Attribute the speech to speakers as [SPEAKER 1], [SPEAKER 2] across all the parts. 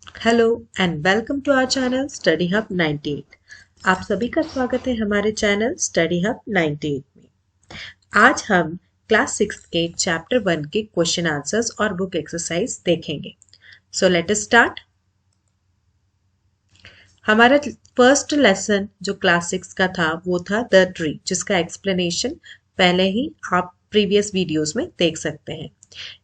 [SPEAKER 1] Hello and welcome to our channel study hub 98। आप सभी का स्वागत है हमारे चैनल स्टडी हब 98 में। आज हम क्लास 6 के चैप्टर 1 के क्वेश्चन आंसर्स और बुक एक्सरसाइज देखेंगे। So let us start. हमारा फर्स्ट लेसन जो क्लास 6 का था वो था द ट्री, जिसका एक्सप्लेनेशन पहले ही आप प्रीवियस वीडियोस में देख सकते हैं।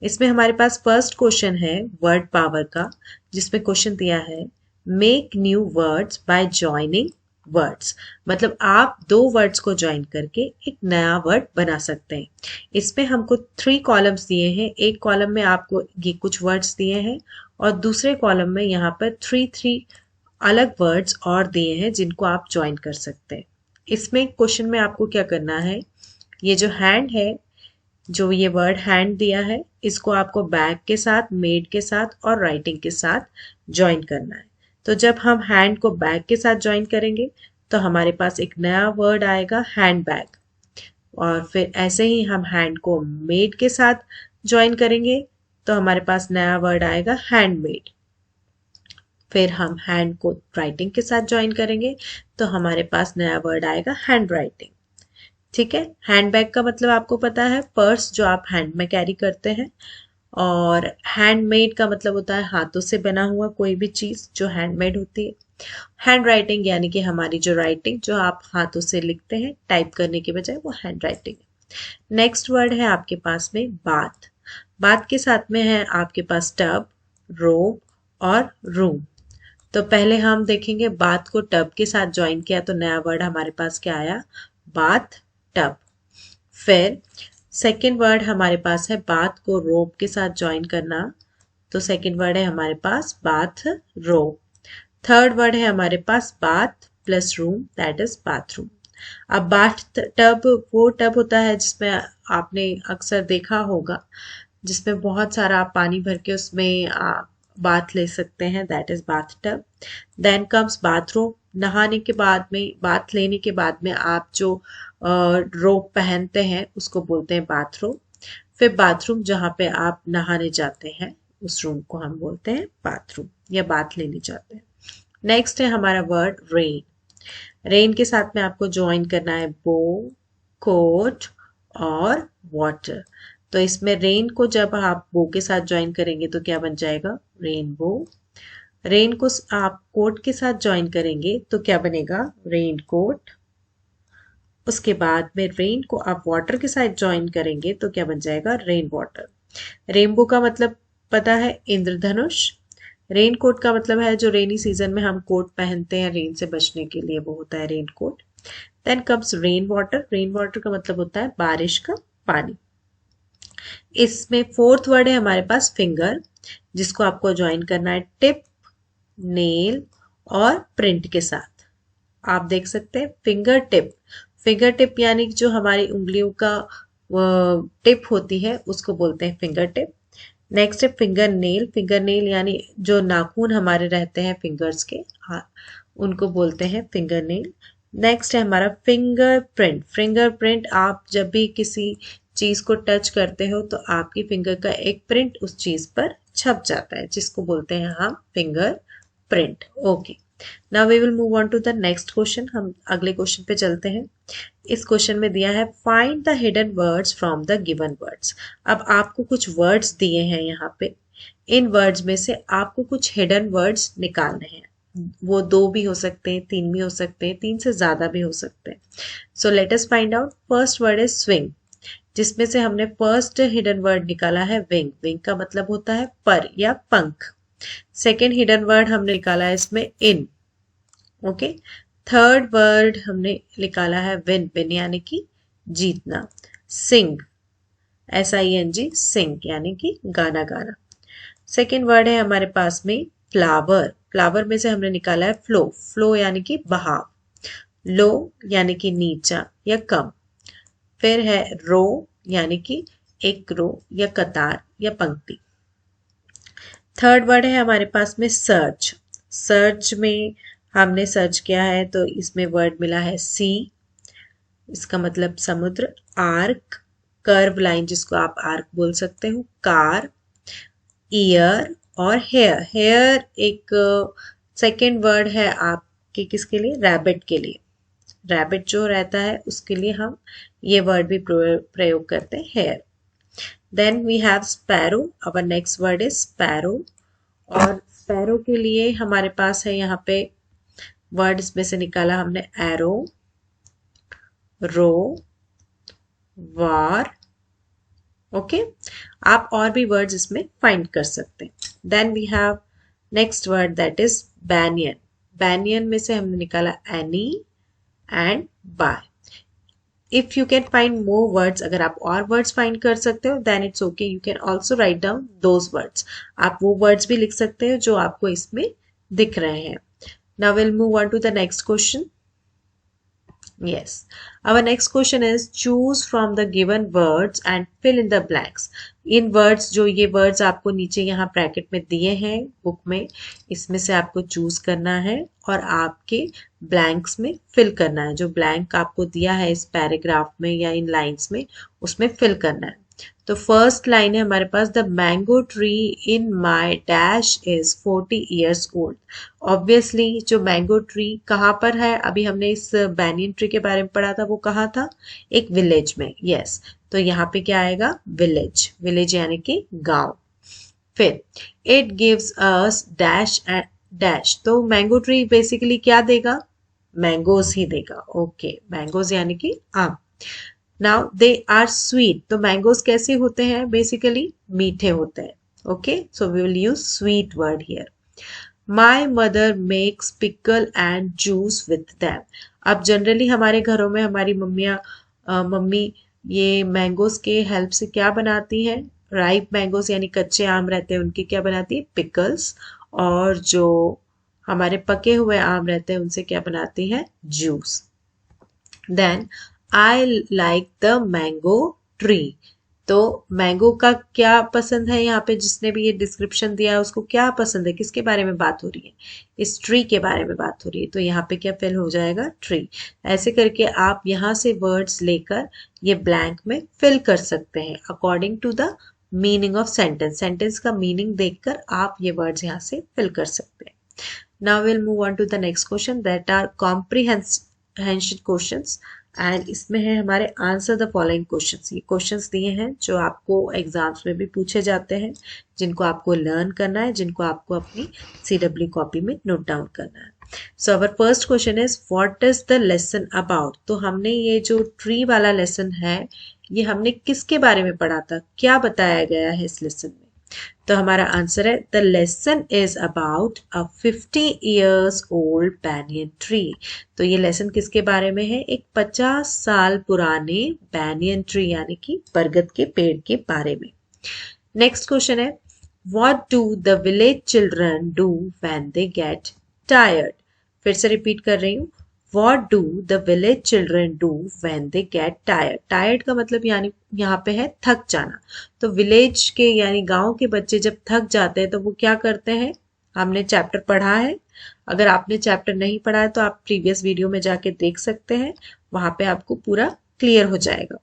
[SPEAKER 1] इसमें हमारे पास फर्स्ट क्वेश्चन है वर्ड पावर का, जिसमें क्वेश्चन दिया है make new words by joining words. मतलब आप दो वर्ड्स को ज्वाइन करके एक नया वर्ड बना सकते हैं। इसमें हमको 3 कॉलम्स दिए हैं। एक कॉलम में आपको ये कुछ वर्ड्स दिए हैं और दूसरे कॉलम में यहाँ पर 3 अलग वर्ड्स और दिए हैं जिनको आप ज्वाइन कर सकते हैं। इसमें क्वेश्चन में आपको क्या करना है, ये जो हैंड है, जो ये वर्ड हैंड दिया है, इसको आपको बैग के साथ, मेड के साथ और राइटिंग के साथ ज्वाइन करना है। तो जब हम हैंड को बैग के साथ ज्वाइन करेंगे तो हमारे पास एक नया वर्ड आएगा हैंड बैग, और फिर ऐसे ही हम हैंड को मेड के साथ ज्वाइन करेंगे तो हमारे पास नया वर्ड आएगा हैंडमेड। फिर हम हैंड को राइटिंग के साथ ज्वाइन करेंगे तो हमारे पास नया वर्ड आएगा हैंड राइटिंग। ठीक है, हैंड बैग का मतलब आपको पता है पर्स जो आप हैंड में कैरी करते हैं, और हैंडमेड का मतलब होता है हाथों से बना हुआ कोई भी चीज जो हैंडमेड होती है। हैंड राइटिंग यानी कि हमारी जो राइटिंग जो आप हाथों से लिखते हैं टाइप करने के बजाय, वो हैंड राइटिंग है। नेक्स्ट वर्ड है आपके पास में बाथ। बाथ के साथ में है आपके पास टब, रोब और रूम। तो पहले हम देखेंगे बाथ को टब के साथ ज्वाइन किया तो नया वर्ड हमारे पास क्या आया, बाथ टब। फिर सेकेंड वर्ड हमारे पास है बाथ को रोब के साथ ज्वाइन करना, तो सेकेंड वर्ड है हमारे पास बाथ रोब। थर्ड वर्ड है हमारे पास bath plus room, that is bathroom. अब बाथ टब वो टब होता है जिसमें आपने अक्सर देखा होगा, जिसमें बहुत सारा आप पानी भर के उसमें बाथ ले सकते हैं, that is bath tub. Then comes bathroom. नहाने के बाद में, बाथ लेने के बाद में आप जो रोब पहनते हैं उसको बोलते हैं बाथरूम। फिर बाथरूम जहाँ पे आप नहाने जाते हैं उस रूम को हम बोलते हैं बाथरूम, या बाथ लेने जाते हैं। नेक्स्ट है हमारा वर्ड रेन। रेन के साथ में आपको ज्वाइन करना है बो, कोट और वाटर। तो इसमें रेन को जब आप बो के साथ ज्वाइन करेंगे तो क्या बन जाएगा, रेनबो। रेन को आप कोट के साथ ज्वाइन करेंगे तो क्या बनेगा, रेन कोट। उसके बाद में रेन को आप वाटर के साथ ज्वाइन करेंगे तो क्या बन जाएगा, रेन वाटर। रेनबो का मतलब पता है, इंद्रधनुष। रेन कोट का मतलब है जो रेनी सीजन में हम कोट पहनते हैं रेन से बचने के लिए, वो होता है rain coat. Then comes rain water. Rain water का मतलब होता है बारिश का पानी। इसमें फोर्थ वर्ड है हमारे पास फिंगर, जिसको आपको ज्वाइन करना है टिप, नेल और प्रिंट के साथ। आप देख सकते हैं फिंगर टिप। फिंगर टिप यानी जो हमारी उंगलियों का टिप होती है उसको बोलते हैं फिंगर टिप। नेक्स्ट है फिंगर नेल। फिंगर नेल यानी जो नाखून हमारे रहते हैं फिंगर्स के, हाँ, उनको बोलते हैं फिंगर नेल। नेक्स्ट है हमारा फिंगर प्रिंट। फिंगर प्रिंट, आप जब भी किसी चीज को टच करते हो तो आपकी फिंगर का एक प्रिंट उस चीज पर छप जाता है, जिसको बोलते हैं हम finger print. Okay, now we will move on to the next question. हम अगले क्वेश्चन पे चलते हैं। इस क्वेश्चन में दिया है find the hidden words from the given words. अब आपको कुछ वर्ड्स दिए हैं यहाँ पे, इन वर्ड्स में से आपको कुछ हिडन वर्ड्स निकालने हैं। वो 2 भी हो सकते हैं, 3 भी हो सकते हैं, 3 से ज्यादा भी हो सकते हैं। So let us find out. First word है स्विंग, जिसमें से हमने फर्स्ट हिडन वर्ड निकाला है विंग। विंग का मतलब होता है पर या पंख। सेकेंड हिडन वर्ड हमने निकाला है इसमें इन। ओके, थर्ड वर्ड हमने निकाला है विन। विन यानी कि जीतना। सिंग, SING, सिंग यानी कि गाना गाना। सेकेंड वर्ड है हमारे पास में फ्लावर। फ्लावर में से हमने निकाला है फ्लो। फ्लो यानी कि बहाव। लो यानी कि नीचा या कम। फिर है रो यानी कि एक रो या कतार या पंक्ति। थर्ड वर्ड है हमारे पास में सर्च। सर्च में हमने सर्च किया है तो इसमें वर्ड मिला है सी, इसका मतलब समुद्र। आर्क, कर्व लाइन जिसको आप आर्क बोल सकते हो। कार, ईयर और हेयर, हेयर एक सेकेंड वर्ड है आपके किसके लिए, रैबिट के लिए। रैबिट जो रहता है उसके लिए हम ये वर्ड भी प्रयोग करते हैं, hair. Then we have sparrow, our next word is sparrow. और स्पैरो के लिए हमारे पास है यहाँ पे वर्ड, इसमें से निकाला हमने एरो, रो, वार। ओके, आप और भी वर्ड्स इसमें फाइंड कर सकते हैं। Then we have next word that is banyan. Banyan में से हमने निकाला any and by. If you can find more words, अगर आप और वर्ड्स फाइंड कर सकते हो then it's okay, you can also write down those words. आप वो वर्ड्स भी लिख सकते हो जो आपको इसमें दिख रहे हैं। Now will move on to the next question. Yes. Our next question is choose from the given words and fill in the blanks. In words, जो ये words आपको नीचे यहाँ ब्रैकेट में दिए हैं बुक में, इसमें से आपको चूज करना है और आपके ब्लैंक्स में फिल करना है। जो ब्लैंक आपको दिया है इस पैराग्राफ में या इन लाइंस में, उसमें फिल करना है। तो फर्स्ट लाइन है हमारे पास, the mango tree in my dash is 40 years old. Obviously जो मैंगो ट्री कहाँ पर है, अभी हमने इस बैनियन ट्री के बारे में पढ़ा था, वो कहाँ था, एक विलेज में। यस, तो यहाँ पे क्या आएगा, विलेज, विलेज यानी कि गांव। फिर it gives us dash and dash, तो मैंगो ट्री बेसिकली क्या देगा, मैंगोज ही देगा। ओके, मैंगोज यानी कि आम। नाउ दे आर स्वीट, तो मैंगोज कैसे होते हैं, बेसिकली मीठे होते हैं। Okay, so we will use sweet word here. My mother makes pickle and juice with them. अब जनरली हमारे घरों में हमारी मम्मी ये मैंगोज के हेल्प से क्या बनाती हैं, राइप मैंगोज यानी कच्चे आम रहते हैं उनके क्या बनाती है, पिकल्स। और जो हमारे पके हुए आम रहते हैं उनसे क्या बनाती है, juice. Then I like the mango tree, तो मैंगो का क्या पसंद है, यहाँ पे जिसने भी ये डिस्क्रिप्शन दिया है उसको क्या पसंद है, किसके बारे में बात हो रही है, इस ट्री के बारे में बात हो रही है। तो यहाँ पे क्या फिल हो जाएगा, ट्री। ऐसे करके आप यहाँ से वर्ड्स लेकर ये ब्लैंक में फिल कर सकते हैं according to the meaning of sentence. Sentence का मीनिंग देखकर आप ये वर्ड्स यहाँ से फिल कर सकते हैं। Now will move on to the next question that are comprehension questions, and इसमें है हमारे आंसर द फॉलोइंग क्वेश्चंस। ये क्वेश्चंस दिए हैं जो आपको एग्जाम्स में भी पूछे जाते हैं, जिनको आपको लर्न करना है, जिनको आपको अपनी CW कॉपी में नोट डाउन करना है। So our first question is what is the lesson about. तो हमने ये जो ट्री वाला लेसन है ये हमने किसके बारे में पढ़ा था, क्या बताया गया है इस लेसन में। तो हमारा आंसर है the lesson is about a 50 years old banyan tree. तो ये लेसन किसके बारे में है, एक 50 साल पुराने बैनियन ट्री यानी कि बरगद के पेड़ के बारे में। नेक्स्ट क्वेश्चन है what do the village children do when they get tired. फिर से रिपीट कर रही हूँ, What do the village children do when they get tired? Tired का मतलब यानी यहाँ पे है थक जाना। तो विलेज के यानी गांव के बच्चे जब थक जाते हैं तो वो क्या करते हैं, हमने चैप्टर पढ़ा है। अगर आपने चैप्टर नहीं पढ़ा है तो आप प्रीवियस वीडियो में जाके देख सकते हैं, वहां पे आपको पूरा क्लियर हो जाएगा।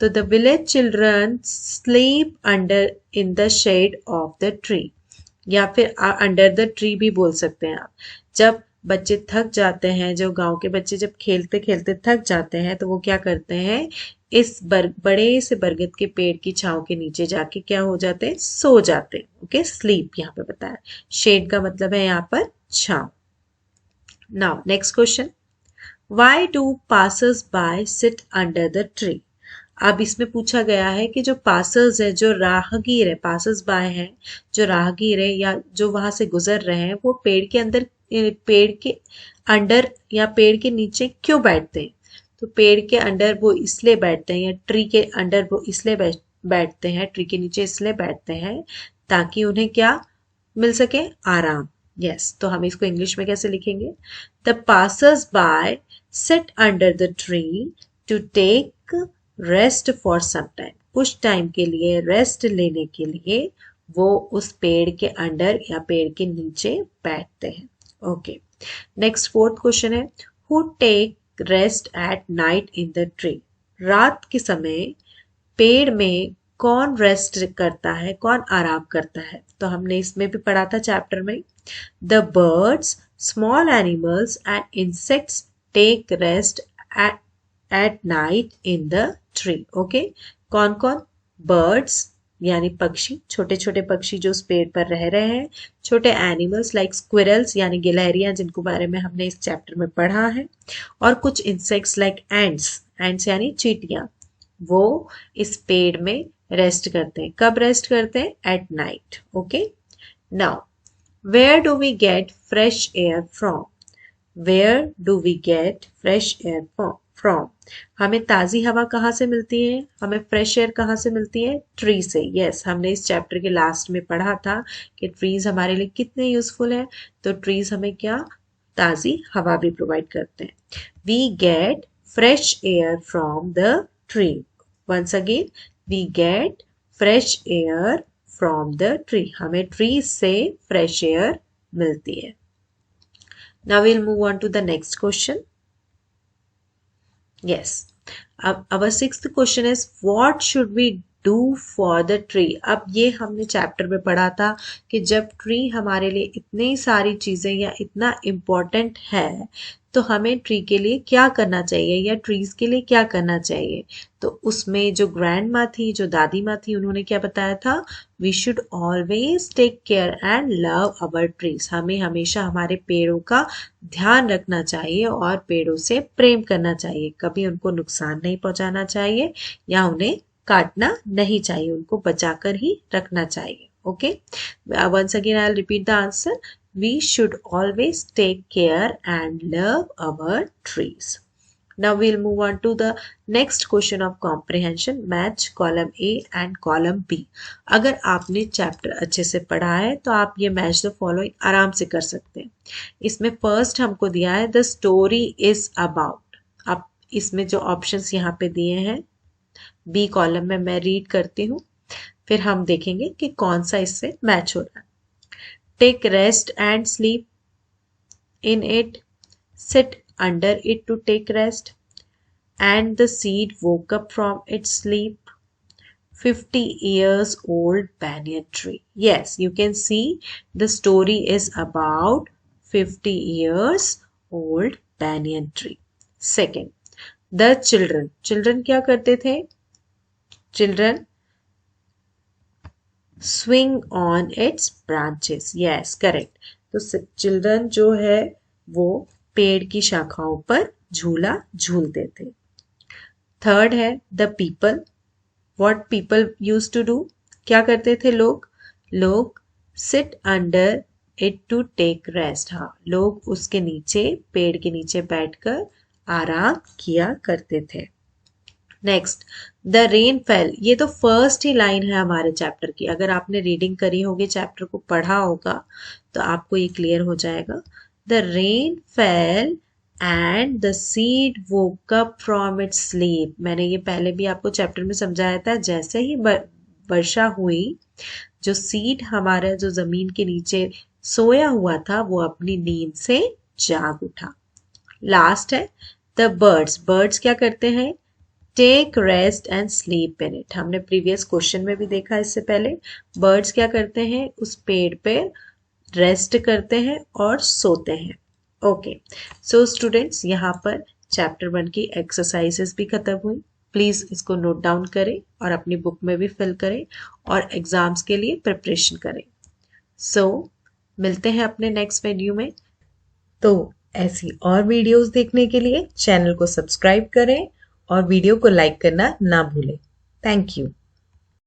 [SPEAKER 1] तो the village children sleep under in the shade of the tree, या फिर अंडर द ट्री भी बोल सकते हैं आप। जब बच्चे थक जाते हैं, जो गांव के बच्चे जब खेलते खेलते थक जाते हैं तो वो क्या करते हैं, इस बड़े से बरगद के पेड़ की छांव के नीचे जाके क्या हो जाते हैं, सो जाते हैं। ओके, स्लीप यहाँ पे बताया, शेड का मतलब है यहाँ पर छांव। Now next question, why do passers by sit under the tree. अब इसमें पूछा गया है कि जो पासर्स है, जो राहगीर है, पासर्स बाय है, जो राहगीर है या जो वहां से गुजर रहे हैं, वो पेड़ के अंदर, पेड़ के अंडर या पेड़ के नीचे क्यों बैठते हैं। तो पेड़ के अंडर वो इसलिए बैठते हैं या ट्री के अंडर वो इसलिए बैठते हैं, ट्री के नीचे इसलिए बैठते हैं ताकि उन्हें क्या मिल सके, आराम। यस, तो हम इसको इंग्लिश में कैसे लिखेंगे, the passers by sit under the tree to take rest for some time. कुछ टाइम के लिए रेस्ट लेने के लिए वो उस पेड़ के अंडर या पेड़ के नीचे बैठते हैं। ओके, नेक्स्ट फोर्थ क्वेश्चन है who take rest at night in the tree. रात के समय पेड़ में कौन रेस्ट करता है, कौन आराम करता है? तो हमने इसमें भी पढ़ा था चैप्टर में, the birds, small animals and insects take rest at night in the tree. Okay, कौन कौन? बर्ड्स यानी पक्षी, छोटे छोटे पक्षी जो उस पेड़ पर रह रहे हैं, छोटे एनिमल्स लाइक स्क्विरल्स यानी गिलहरियां जिनको बारे में हमने इस चैप्टर में पढ़ा है, और कुछ इंसेक्ट्स लाइक एंड्स, एंड्स यानी चींटियां, वो इस पेड़ में रेस्ट करते हैं। कब रेस्ट करते हैं? At night. Okay, now where do we get fresh air from? Where do we get fresh air from? हमें ताज़ी हवा कहाँ से मिलती है? हमें फ्रेश एयर कहाँ से मिलती है? ट्री से। यस, हमने इस चैप्टर के लास्ट में पढ़ा था कि ट्रीज हमारे लिए कितने यूजफुल है। तो ट्रीज हमें क्या? ताज़ी हवा भी प्रोवाइड करते हैं। We get fresh air from the tree. Once again, we get fresh air from the tree. हमें ट्री से फ्रेश एयर मिलती है। Now we'll move on to the next question. Yes. Our sixth question is, what should we do for the tree? अब ये हमने chapter में पढ़ा था कि जब ट्री हमारे लिए इतनी सारी चीज़ें या इतना इम्पोर्टेंट है तो हमें ट्री के लिए क्या करना चाहिए या ट्रीज के लिए क्या करना चाहिए। तो उसमें जो ग्रैंड माँ थी, जो दादी माँ थी, उन्होंने क्या बताया था? We should always take care and love our trees. हमें हमेशा हमारे पेड़ों का ध्यान रखना चाहिए और पेड़ों से प्रेम करना चाहिए। कभी उनको नुकसान नहीं पहुंचाना चाहिए या उन्हें काटना नहीं चाहिए, उनको बचाकर ही रखना चाहिए। Okay, once again I will repeat the answer. We should always take care and love our trees. Now we'll move on to the next question of comprehension. Match column A and column B. अगर आपने chapter अच्छे से पढ़ा है तो आप ये match the following आराम से कर सकते हैं। इसमें फर्स्ट हमको दिया है द स्टोरी इज अबाउट। अब इसमें जो ऑप्शंस यहाँ पे दिए हैं बी कॉलम में मैं रीड करती हूँ, फिर हम देखेंगे कि कौन सा इससे मैच हो रहा है। Take rest and sleep in it, sit under it to take rest, and the seed woke up from its sleep. 50 years old banyan tree. Yes, you can see the story is about 50 years old banyan tree. Second, the children. Children क्या करते थे? Children swing on its branches. Yes, correct. तो children जो है वो पेड़ की शाखाओं पर झूला झूलते थे। थर्ड है the people. What people use to do? क्या करते थे लोग? लोग sit under it to take rest. हाँ, लोग उसके नीचे, पेड़ के नीचे बैठकर आराम किया करते थे। Next, the rain fail. ये तो फर्स्ट ही लाइन है हमारे चैप्टर की। अगर आपने रीडिंग करी होगी, चैप्टर को पढ़ा होगा, तो आपको ये क्लियर हो जाएगा। The rain fail and the seed woke up from its sleep. मैंने ये पहले भी आपको चैप्टर में समझाया था। जैसे ही वर्षा हुई, जो सीड हमारा जो जमीन के नीचे सोया हुआ था वो अपनी नींद से जाग उठा। लास्ट है द बर्ड्स। बर्ड्स क्या करते हैं? Take rest and sleep in it. हमने प्रीवियस क्वेश्चन में भी देखा इससे पहले। बर्ड्स क्या करते हैं? उस पेड़ पे रेस्ट करते हैं और सोते हैं। ओके, सो स्टूडेंट्स, यहाँ पर चैप्टर 1 की एक्सरसाइजेस भी खत्म हुई। प्लीज़ इसको नोट डाउन करें और अपनी बुक में भी फिल करें और एग्जाम्स के लिए प्रिपरेशन करें। सो मिलते हैं अपने नेक्स्ट वीडियो में। तो ऐसी और वीडियोस देखने के लिए चैनल को सब्सक्राइब करें और वीडियो को लाइक करना ना भूलें। Thank you.